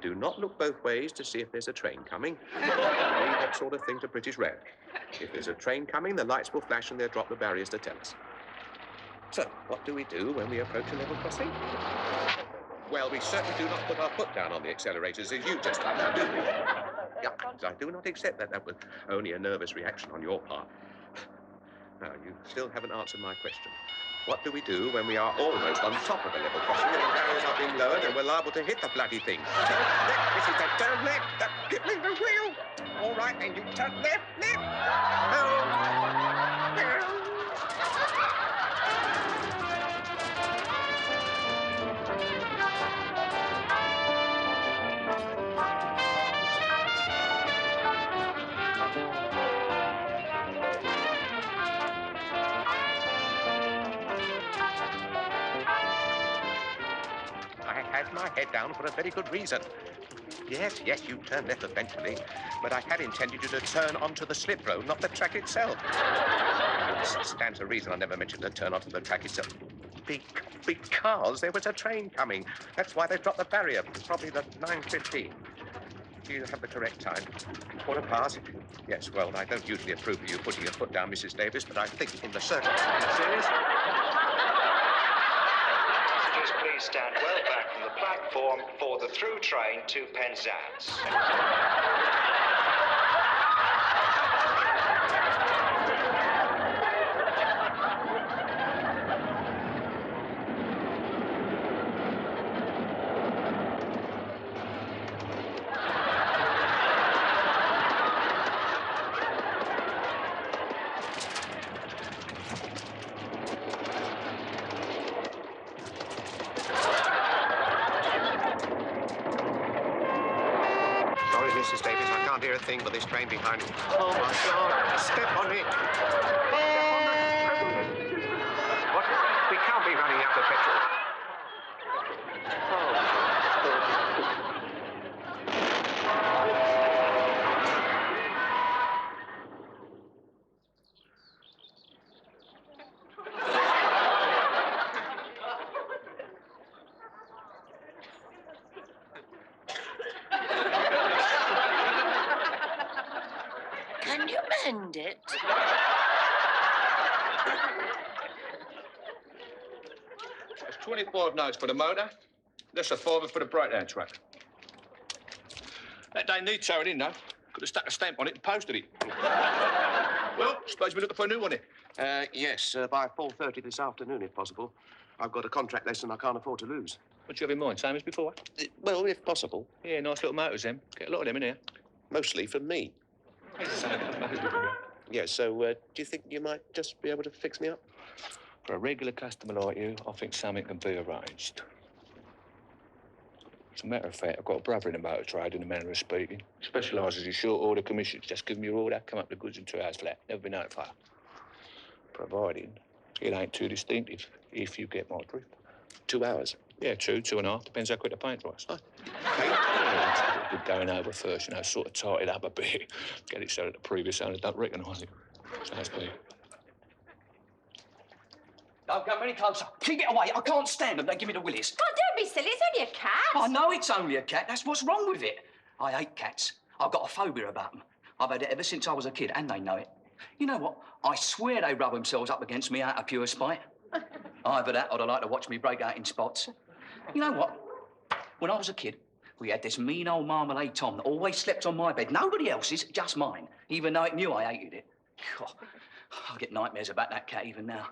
do not look both ways to see if there's a train coming. Leave that sort of thing to British Rail. If there's a train coming, the lights will flash and they'll drop the barriers to tell us. So, what do we do when we approach a level crossing? Well, we certainly do not put our foot down on the accelerators as you just done now, do we? Yeah, I do not accept that. That was only a nervous reaction on your part. Now, you still haven't answered my question. What do we do when we are almost on top of a level crossing and the barriers are being lowered and we're liable to hit the bloody thing? Turn left, this is the turn left. Give me the wheel. All right, then you turn left. I had my head down for a very good reason. Yes, you turn left eventually, but I had intended you to turn onto the slip road, not the track itself. It stands to reason I never mentioned to turn onto the track itself. Because there was a train coming. That's why they dropped the barrier, probably the 9:15. Do you have the correct time? 15:15? Yes, well, I don't usually approve of you putting your foot down, Mrs. Davis, but I think in the circumstances... Please stand well back from the platform for the through train to Penzance. Mrs. Davis, I can't hear a thing but this train behind me. Oh, my God. Step on it. What? We can't be running out of petrol. Can you mend it? It's 24 notes for the motor. That's a fiver for the breakdown track. That day need towing in, though. Could have stuck a stamp on it and posted it. Well, suppose we're looking for a new one here. Yes, by 4:30 this afternoon, if possible. I've got a contract lesson I can't afford to lose. What do you have in mind, same as before? Well, if possible. Yeah, nice little motors, them. Get a lot of them in here. Mostly for me. Yeah, so do you think you might just be able to fix me up? For a regular customer like you, I think something can be arranged. As a matter of fact, I've got a brother in the motor trade, in the manner of speaking. Specialises in short order commissions. Just give him your order, come up the goods in 2 hours flat. Never been notified. Providing it ain't too distinctive, if you get my drift. 2 hours? Yeah, 2.5. Depends how quick the paint dries. Oh. Good going over first, you know, sort of tight it up a bit. Get it so that the previous owner don't recognise it. So that's me. Don't come any closer. Keep it away. I can't stand them. They give me the willies. Oh, don't be silly. It's only a cat. I know it's only a cat. That's what's wrong with it. I hate cats. I've got a phobia about them. I've had it ever since I was a kid, and they know it. You know what? I swear they rub themselves up against me out of pure spite. Either that or they like to watch me break out in spots. You know what? When I was a kid, we had this mean old Marmalade Tom that always slept on my bed. Nobody else's, just mine, even though it knew I hated it. God, I get nightmares about that cat even now.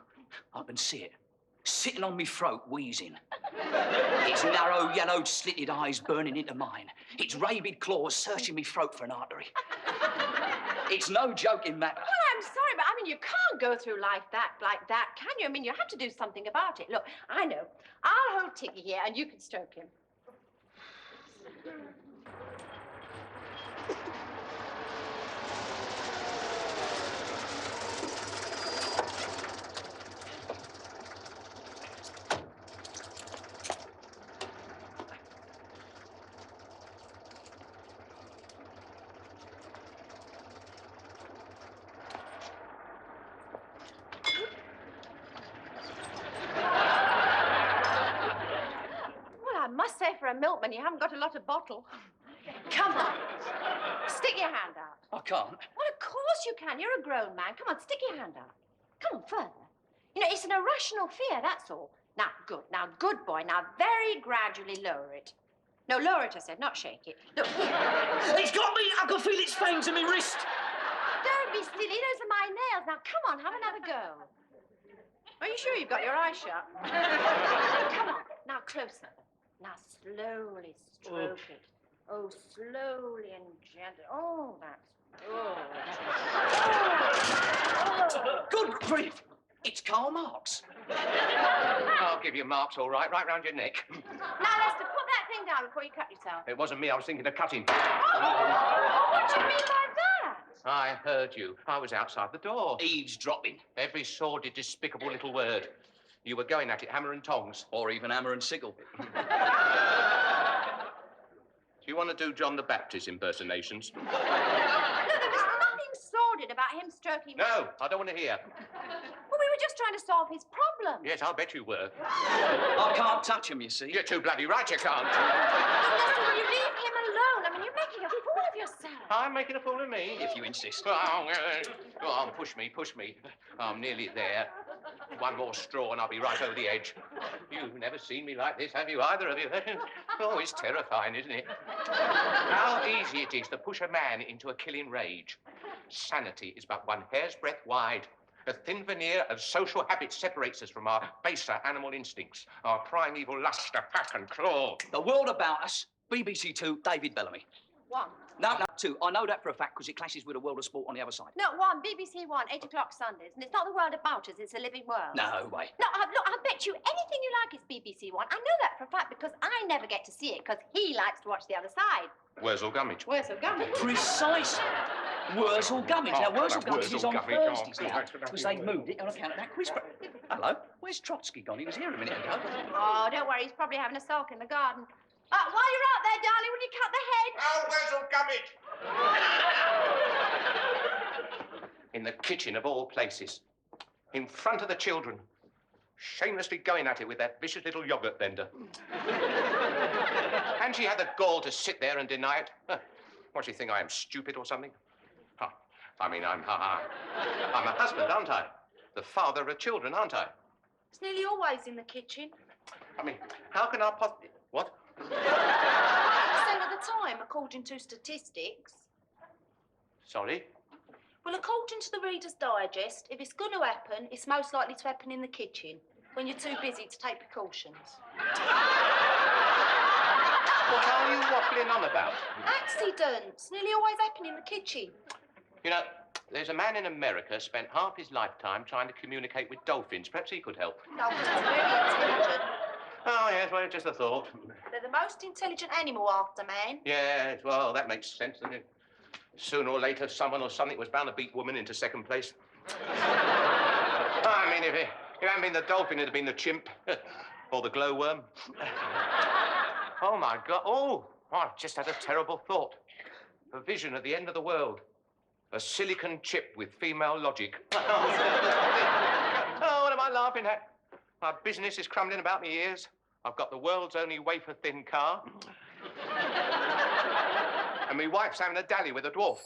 I can see it, sitting on me throat, wheezing. Its narrow, yellow, slitted eyes burning into mine. Its rabid claws searching me throat for an artery. It's no joking matter. Well, I'm sorry, but I mean, you can't go through life like that, can you? I mean, you have to do something about it. Look, I know. I'll hold Tiggy here, and you can stroke him. milkman. You haven't got a lot of bottle. Come on. Stick your hand out. I can't. Well, of course you can. You're a grown man. Come on, stick your hand out. Come on, further. You know, it's an irrational fear, that's all. Now, good. Now, good boy. Now, very gradually lower it. No, lower it, I said, not shake it. Look, here. It's got me. I can feel its fangs in my wrist. Don't be silly. Those are my nails. Now, come on, have another go. Are you sure you've got your eyes shut? Come on. Now, closer. Now, slowly stroke it. Oh, slowly and gently. Oh, that's good. Good grief. It's Karl Marx. I'll give you marks, all right round your neck. Now, Lester, put that thing down before you cut yourself. It wasn't me, I was thinking of cutting. Oh, what do you mean by that? I heard you. I was outside the door. Eavesdropping. Every sordid, despicable little word. You were going at it, hammer and tongs. Or even hammer and sickle. Do you want to do John the Baptist impersonations? No, there was nothing sordid about him stroking... No, I don't want to hear. Well, we were just trying to solve his problem. Yes, I'll bet you were. I can't touch him, you see. You're too bloody right, you can't. Lester, will you leave him alone? I mean, you're making a fool of yourself. I'm making a fool of me. If you insist. Go on, push me. I'm nearly there. One more straw and I'll be right over the edge. You've never seen me like this, have you, either of you? Oh, it's terrifying, isn't it? How easy it is to push a man into a killing rage. Sanity is but one hair's breadth wide. A thin veneer of social habit separates us from our baser animal instincts, our primeval lust to pack and claw. The world about us, BBC Two, David Bellamy. One. No, two. I know that for a fact because it clashes with the world of sport on the other side. No, one. BBC One, 8 o'clock Sundays. And it's not the world about us, it's a living world. No way. No, look, I bet you anything you like is BBC One. I know that for a fact because I never get to see it because he likes to watch the other side. Wurzel Gummidge. Wurzel Gummidge. Precisely. Wurzel Gummidge. Now, Wurzel Gummidge is on Gummidge. Thursdays now because they moved it on account of that quiz. Hello, where's Trotsky gone? He was here a minute ago. Oh, don't worry, he's probably having a sulk in the garden. While you're out there, darling, will you cut the head? Oh, Wurzel Gummidge! In the kitchen of all places. In front of the children. Shamelessly going at it with that vicious little yogurt vendor. And she had the gall to sit there and deny it. What, do you think I am stupid or something? Huh. I mean, I'm a husband, aren't I? The father of children, aren't I? It's nearly always in the kitchen. I mean, how can I possibly... What? 90% of the time, according to statistics. Sorry? Well, according to the Reader's Digest, if it's going to happen, it's most likely to happen in the kitchen, when you're too busy to take precautions. What are you waffling on about? Accidents nearly always happen in the kitchen. You know, there's a man in America spent half his lifetime trying to communicate with dolphins. Perhaps he could help. Dolphins are very intelligent. Oh, yes, well, just a thought. They're the most intelligent animal after man. Yes, well, that makes sense, doesn't it? Sooner or later, someone or something was bound to beat woman into second place. I mean, if it hadn't been the dolphin, it'd have been the chimp. Or the glowworm. Oh, my God. Oh, I've just had a terrible thought. A vision at the end of the world. A silicon chip with female logic. Oh, what am I laughing at? My business is crumbling about my ears. I've got the world's only wafer-thin car. And my wife's having a dally with a dwarf.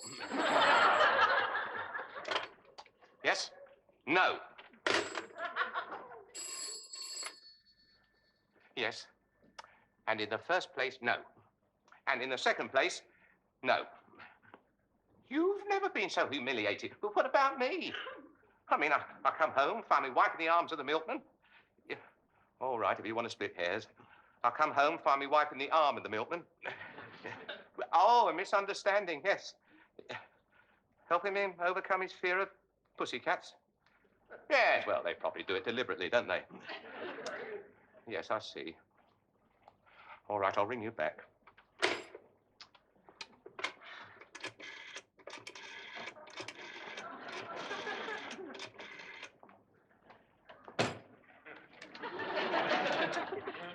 Yes? No. Yes. And in the first place, no. And in the second place, no. You've never been so humiliated. But what about me? I mean, I come home, find my wife in the arms of the milkman. Yeah. All right, if you want to split hairs. I come home, find my wife in the arm of the milkman. Oh, a misunderstanding, yes. Helping him overcome his fear of pussycats? Yes, well, they probably do it deliberately, don't they? Yes, I see. All right, I'll ring you back.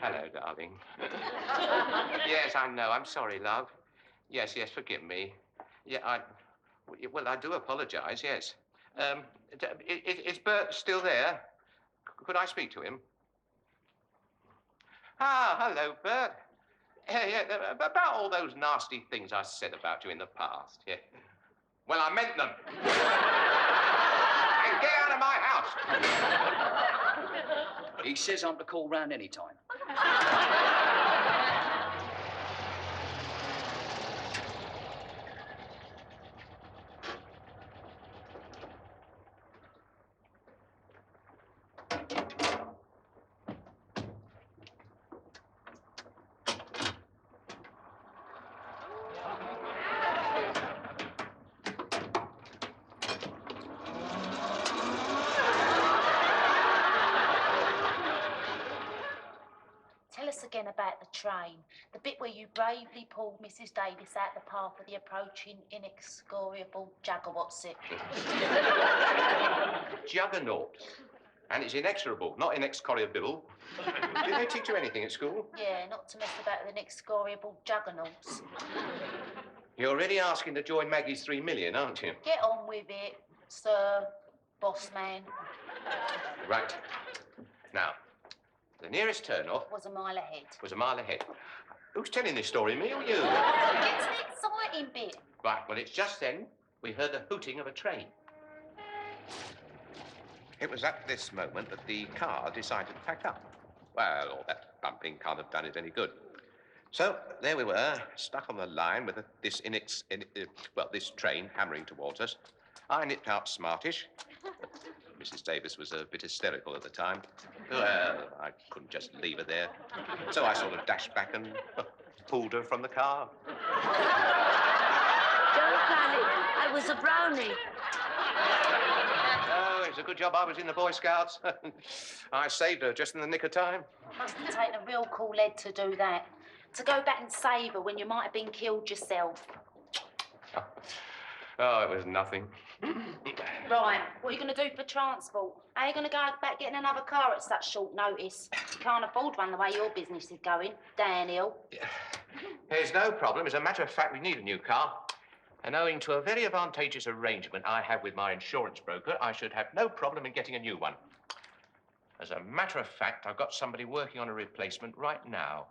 Hello, darling. Yes, I know. I'm sorry, love. Yes, forgive me. Yeah, well, I do apologize, yes. Is Bert still there? Could I speak to him? Ah, hello, Bert. Yeah, about all those nasty things I said about you in the past, yeah. Well, I meant them. And get out of my house. He says I'm to call round any time. Tell us again about the train. The bit where you bravely pulled Mrs. Davis out the path of the approaching inexorable juggerwhat's it? Juggernaut. And it's inexorable, not inexcorrigible. Did they teach you anything at school? Yeah, not to mess about with inexorable juggernauts. You're already asking to join Maggie's 3 million, aren't you? Get on with it, sir, boss man. Right. Now, the nearest turn-off Was a mile ahead. was a mile ahead. Who's telling this story, me or you? Get to the exciting bit. Right, well, it's just then we heard the hooting of a train. It was at this moment that the car decided to pack up. Well, all that bumping can't have done it any good. So there we were, stuck on the line with this train hammering towards us. I nipped out smartish. Mrs. Davis was a bit hysterical at the time. Well, I couldn't just leave her there. So I sort of dashed back and pulled her from the car. Don't panic. I was a brownie. Oh, it's a good job I was in the Boy Scouts. I saved her just in the nick of time. Must have taken a real cool head to do that. To go back and save her when you might have been killed yourself. Oh, it was nothing. Right, what are you going to do for transport? How are you going to go back getting another car at such short notice? You can't afford one the way your business is going, downhill. There's no problem. As a matter of fact, we need a new car. And owing to a very advantageous arrangement I have with my insurance broker, I should have no problem in getting a new one. As a matter of fact, I've got somebody working on a replacement right now.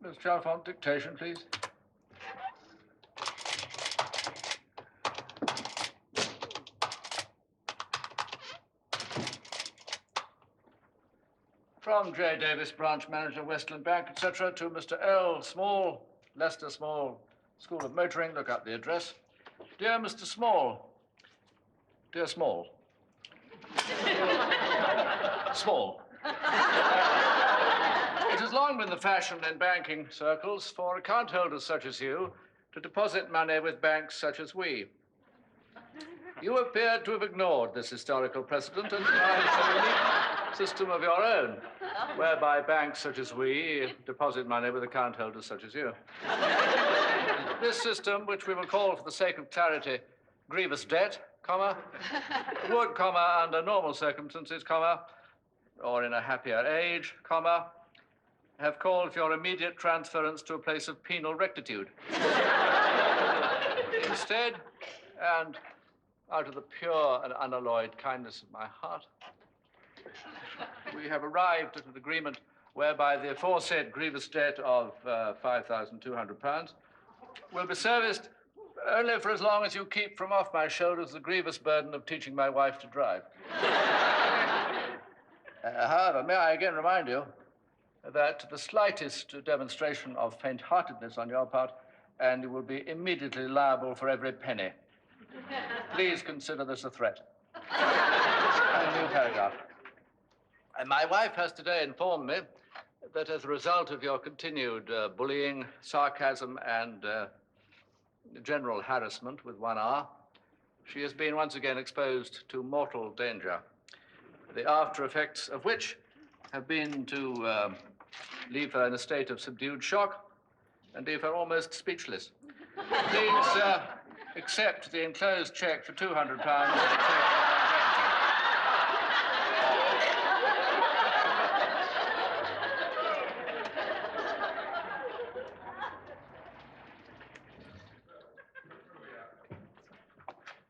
Mr. Chalfont, dictation, please. From J. Davis, branch manager, Westland Bank, etc., to Mr. L. Small, Leicester Small, School of Motoring. Look up the address. Dear Mr. Small. Dear Small. Small. It has long been the fashion in banking circles for account holders such as you to deposit money with banks such as we. You appear to have ignored this historical precedent and devised a unique system of your own, whereby banks such as we deposit money with account holders such as you. This system, which we will call for the sake of clarity, grievous debt, comma, would, comma, under normal circumstances, comma, or in a happier age, comma, have called for your immediate transference to a place of penal rectitude. Instead, and out of the pure and unalloyed kindness of my heart, we have arrived at an agreement whereby the aforesaid grievous debt of £5,200 will be serviced only for as long as you keep from off my shoulders the grievous burden of teaching my wife to drive. However, may I again remind you that the slightest demonstration of faint-heartedness on your part, and you will be immediately liable for every penny. Please consider this a threat. A new paragraph. My wife has today informed me that as a result of your continued bullying, sarcasm, and general harassment with 1 hour, she has been once again exposed to mortal danger, the after effects of which have been to leave her in a state of subdued shock and leave her almost speechless. Please accept the enclosed cheque for £200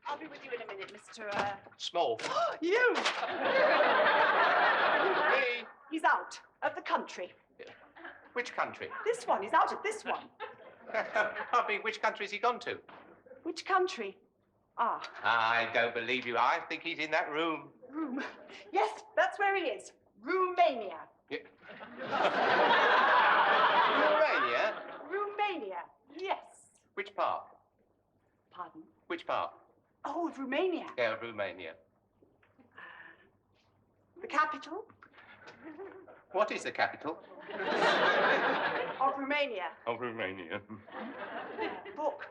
I'll be with you in a minute, Mr. Small. You! Me? He's out of the country. Which country? This one, he's out of this one. I mean, which country has he gone to? Which country? Ah, I don't believe you. I think he's in that room. room. Yes, that's where he is. Romania. Yeah. Romania? Romania, yes. Which part? Pardon? Which part? Oh, of Romania. Yeah, Romania. The capital What is the capital? of Romania. Of Romania. Book.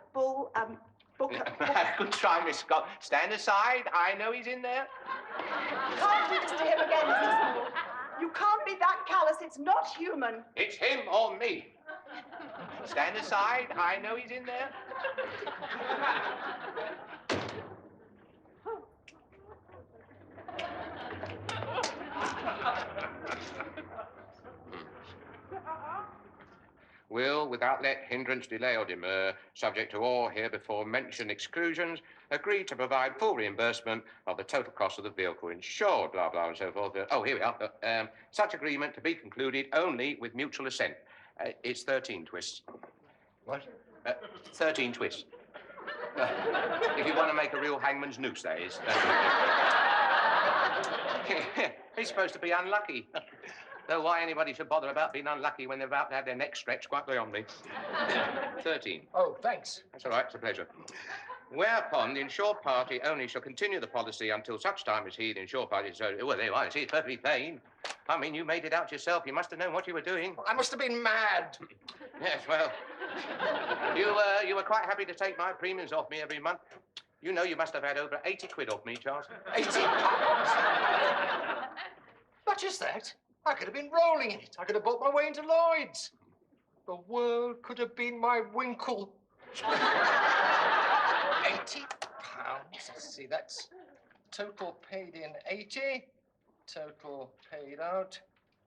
Good try, Miss Scott. Stand aside. I know he's in there. Can't do this to him again, Mr. Small. You can't be that callous. It's not human. It's him or me. Stand aside. I know he's in there. Will, without let, hindrance, delay, or demur, subject to all herebefore mentioned exclusions, agree to provide full reimbursement of the total cost of the vehicle insured, blah, blah, and so forth. Oh, here we are. Such agreement to be concluded only with mutual assent. It's 13 twists. What? 13 twists. If you want to make a real hangman's noose, that is. He's supposed to be unlucky. Though why anybody should bother about being unlucky when they're about to have their neck stretched, quite beyond me. 13. Oh, thanks. That's all right, it's a pleasure. Whereupon the insured party only shall continue the policy until such time as he, the insured party, so, well, there you are, see, it's perfectly plain. I mean, you made it out yourself. You must have known what you were doing. I must have been mad. Yes, well, you were quite happy to take my premiums off me every month. You know you must have had over 80 quid off me, Charles. 80 pounds? Much as that? I could have been rolling in it. I could have bought my way into Lloyd's. The world could have been my winkle. 80 pounds. Let's see, that's total paid in 80. Total paid out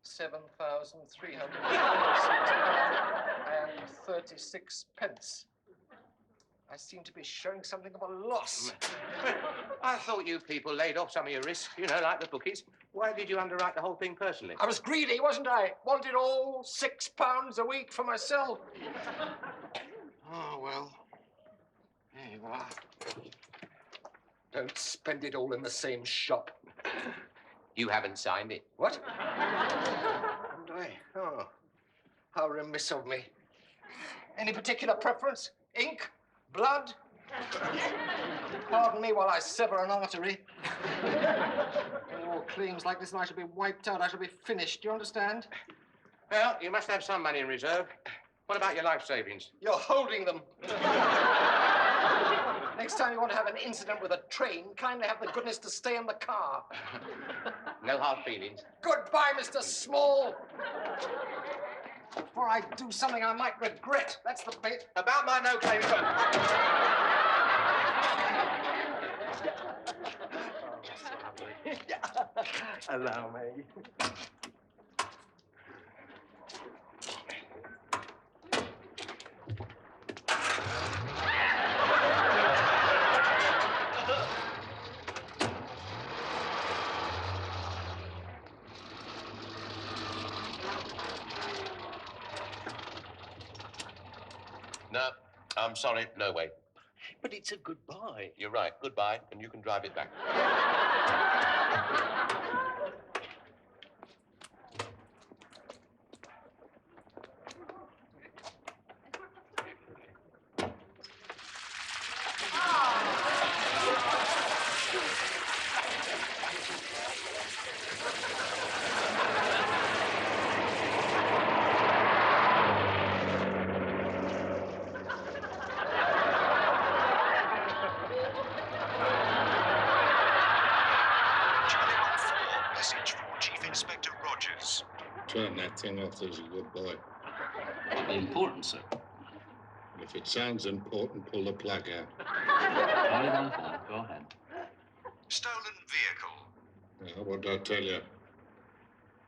7,336 pence. I seem to be showing something of a loss. I thought you people laid off some of your risks, you know, like the bookies. Why did you underwrite the whole thing personally? I was greedy, wasn't I? Wanted all £6 a week for myself. Oh, well. There you are. Don't spend it all in the same shop. You haven't signed it. What? Haven't I? Oh, how remiss of me. Any particular preference? Ink? Blood? Pardon me while I sever an artery. All claims like this and I shall be wiped out. I shall be finished. Do you understand? Well, you must have some money in reserve. What about your life savings? You're holding them. Next time you want to have an incident with a train, kindly have the goodness to stay in the car. No hard feelings. Goodbye, Mr. Small. Before I do something I might regret. That's the bit. About my no claim phone. Allow me. No, I'm sorry, no way. But it's a goodbye. You're right, goodbye, and you can drive it back. Turn that thing off, there's a good boy. Might be important, sir. If it sounds important, pull the plug out. Only one point. Go ahead. Stolen vehicle. Yeah, what did I tell you?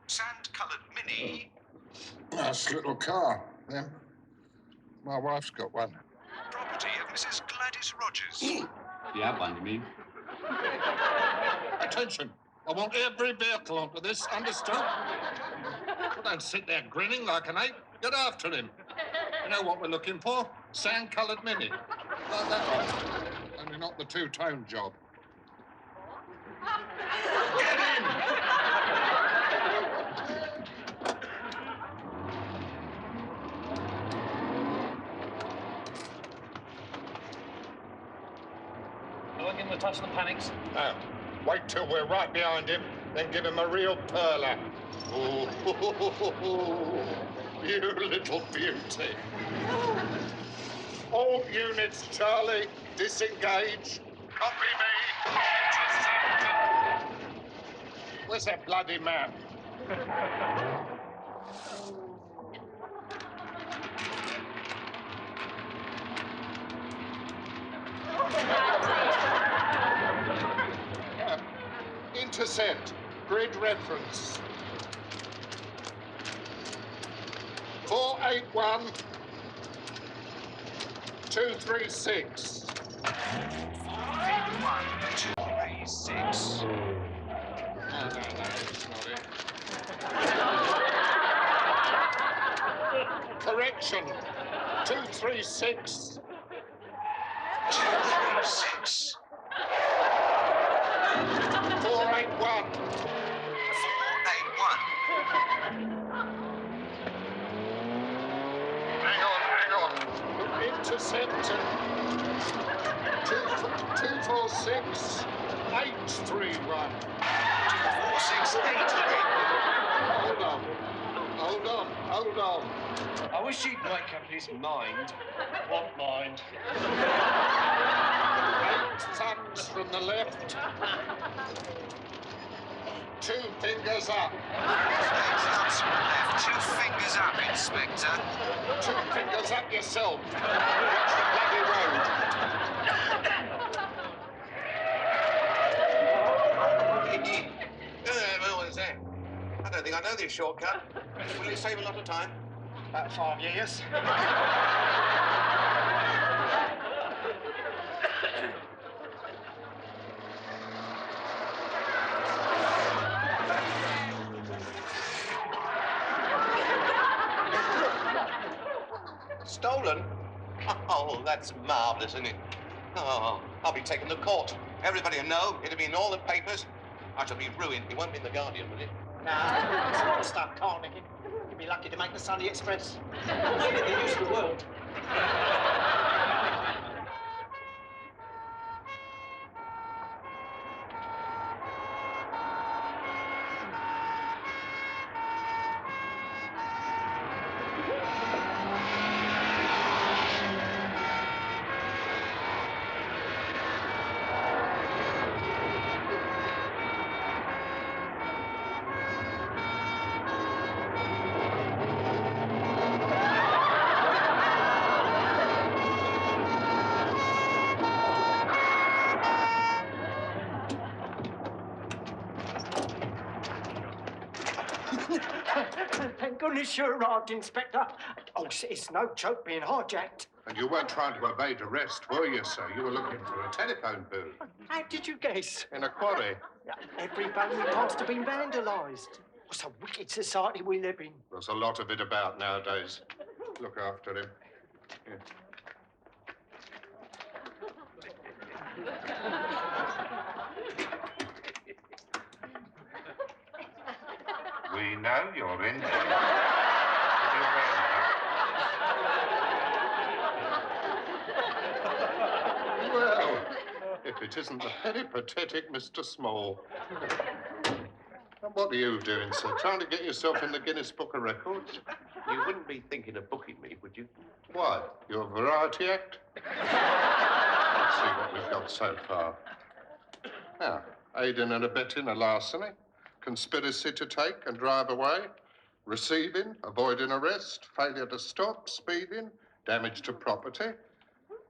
Sand-coloured Mini. Nice little car, them. My wife's got one. Property of Mrs. Gladys Rogers. Yeah, one, you mean? Attention! I want every vehicle onto this, understood? Well, don't sit there grinning like an ape. Get after him. You know what we're looking for? Sand-coloured Mini. Like that one. Only not the two-tone job. Get in! Do I give him a touch of the panics? Now, wait till we're right behind him, then give him a real perler. Oh, you little beauty. All units, Charlie, disengage. Copy me. Where's that bloody map? Intercept. Grid reference. 481 236. 481 236. No, that's not it. Correction. 236. 236. 481. 481. Hang on. Interceptor. 246 831. 24683. Hold on. I wish he'd make up his mind. What mind? 8 thumbs from the left. 2 fingers up. 8 thumbs from the left. 2 fingers up, Inspector. 2 fingers up yourself. Watch the bloody road. What is that? I don't think I know this shortcut. Will it save a lot of time? About 5 years. Stolen? Oh, that's marvellous, isn't it? Oh, I'll be taken to court. Everybody will know. It'll be in all the papers. I shall be ruined. It won't be in the Guardian, will it? Nah, it's a lot of stuff, Carnegie. You'd be lucky to make the Sunday Express. Maybe the news of the world. Thank goodness you arrived, Inspector. Oh, it's no joke being hijacked. And you weren't trying to evade arrest, were you, sir? You were looking for a telephone booth. How did you guess? In a quarry. Every phone we passed had been vandalised. What's a wicked society we live in? There's a lot of it about nowadays. Look after him. Here. We know you're in there. Well, if it isn't the peripatetic Mr. Small. And what are you doing, sir? Trying to get yourself in the Guinness Book of Records? You wouldn't be thinking of booking me, would you? Why? Your variety act? Let's see what we've got so far. Now, aiding and abetting a larceny, conspiracy to take and drive away, Receiving, avoiding arrest, failure to stop, speeding, damage to property,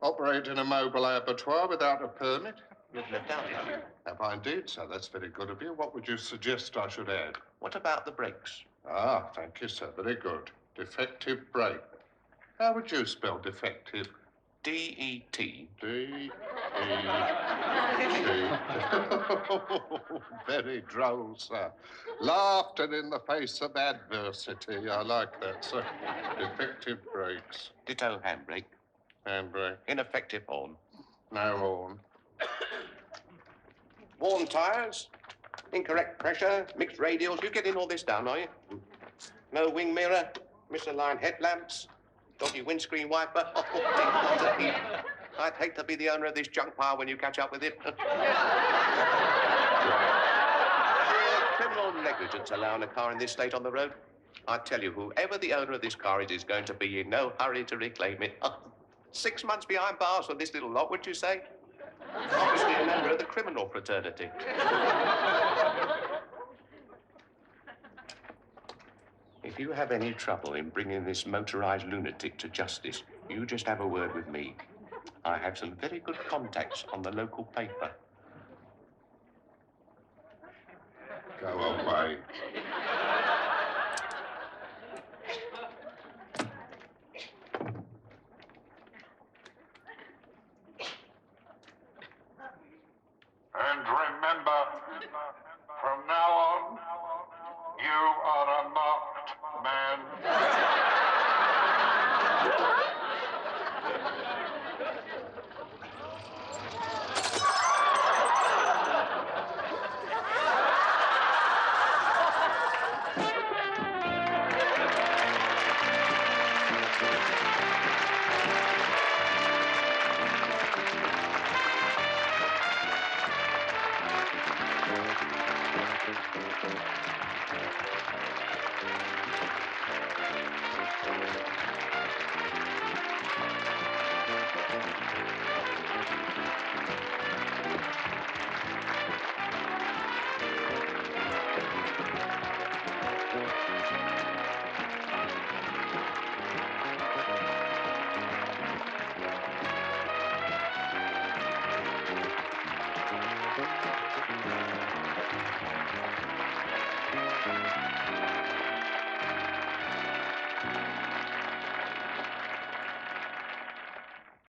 operating a mobile abattoir without a permit. You've left out it. Have I indeed, sir? That's very good of you. What would you suggest I should add? What about the brakes? Ah, thank you, sir. Very good. Defective brake. How would you spell defective? D-E-T. D-E-T. Very droll, sir. Laughter in the face of adversity. I like that, sir. Defective brakes. Ditto handbrake. Handbrake. Ineffective horn. No horn. Worn tyres. Incorrect pressure. Mixed radials. You getting all this down, are you? No wing mirror. Misaligned headlamps. Dodgy windscreen wiper. Oh, what a heap. I'd hate to be the owner of this junk pile when you catch up with it. Criminal negligence allowing a car in this state on the road. I tell you, whoever the owner of this car is going to be in no hurry to reclaim it. 6 months behind bars for this little lot, would you say? Obviously a member of the criminal fraternity. If you have any trouble in bringing this motorized lunatic to justice, you just have a word with me. I have some very good contacts on the local paper. Go away. And